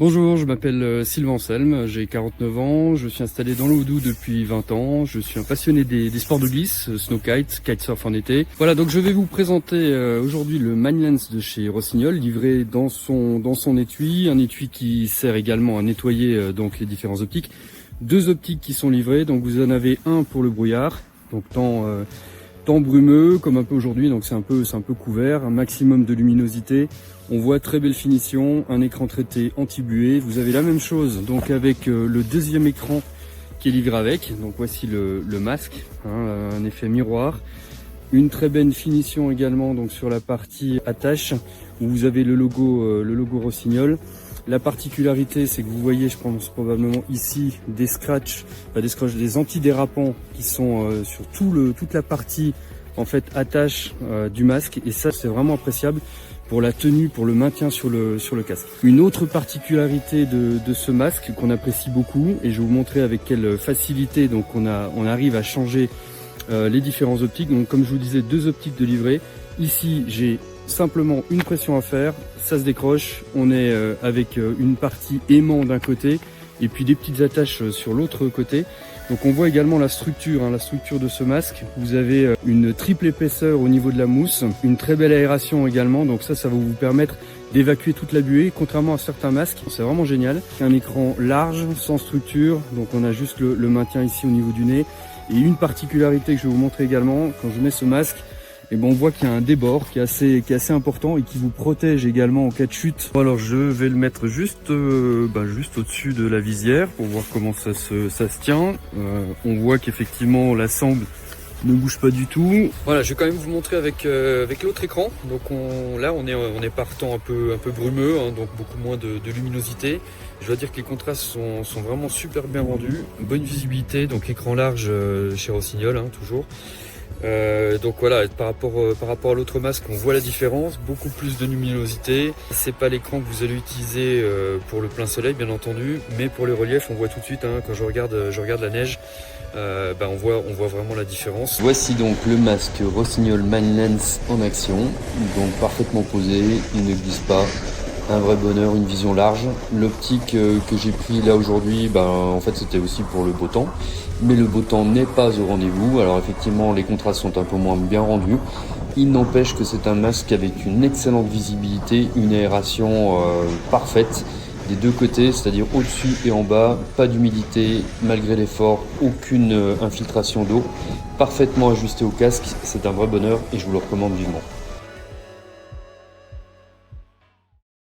Bonjour, je m'appelle Sylvain Anselme, j'ai 49 ans, je suis installé dans l'Oudou depuis 20 ans, je suis un passionné des sports de glisse, snowkite, kitesurf en été. Voilà, donc je vais vous présenter aujourd'hui le Mindlens de chez Rossignol, livré dans son étui, un étui qui sert également à nettoyer donc les différents optiques. Deux optiques qui sont livrées, donc vous en avez un pour le brouillard, donc temps brumeux comme un peu aujourd'hui, donc c'est un peu couvert, un maximum de luminosité. On voit très belle finition, un écran traité anti-buée. Vous avez la même chose donc avec le deuxième écran qui est livré avec. Donc voici le masque, un effet miroir. Une très belle finition également donc sur la partie attache où vous avez le logo Rossignol. La particularité, c'est que vous voyez, je pense probablement ici, des antidérapants qui sont sur toute la partie en fait attache du masque, et ça c'est vraiment appréciable pour la tenue, pour le maintien sur le casque. Une autre particularité de ce masque qu'on apprécie beaucoup, et je vais vous montrer avec quelle facilité donc on arrive à changer les différentes optiques. Donc comme je vous disais, deux optiques de livret. Ici j'ai simplement une pression à faire, ça se décroche, on est avec une partie aimant d'un côté et puis des petites attaches sur l'autre côté. Donc on voit également la structure de ce masque. Vous avez une triple épaisseur au niveau de la mousse, une très belle aération également, donc ça va vous permettre d'évacuer toute la buée, contrairement à certains masques. C'est vraiment génial. Un écran large, sans structure, donc on a juste le maintien ici au niveau du nez. Et une particularité que je vais vous montrer également, quand je mets ce masque, et on voit qu'il y a un débord qui est assez important et qui vous protège également en cas de chute. Alors je vais le mettre juste au-dessus de la visière pour voir comment ça se tient. On voit qu'effectivement la sangle ne bouge pas du tout. Voilà, je vais quand même vous montrer avec l'autre écran. Donc on est par temps un peu brumeux, donc beaucoup moins de luminosité. Je dois dire que les contrastes sont vraiment super bien rendus. Bonne visibilité, donc écran large chez Rossignol, toujours. Donc voilà, par rapport à l'autre masque, on voit la différence, beaucoup plus de luminosité. C'est pas l'écran que vous allez utiliser pour le plein soleil, bien entendu, mais pour les reliefs, on voit tout de suite, quand je regarde la neige, on voit vraiment la différence. Voici donc le masque Rossignol Mindlens en action, donc parfaitement posé, il ne glisse pas. Un vrai bonheur, une vision large. L'optique que j'ai pris là aujourd'hui, en fait c'était aussi pour le beau temps. Mais le beau temps n'est pas au rendez-vous. Alors effectivement les contrastes sont un peu moins bien rendus. Il n'empêche que c'est un masque avec une excellente visibilité, une aération parfaite des deux côtés, c'est-à-dire au-dessus et en bas. Pas d'humidité malgré l'effort, aucune infiltration d'eau. Parfaitement ajusté au casque, c'est un vrai bonheur et je vous le recommande vivement.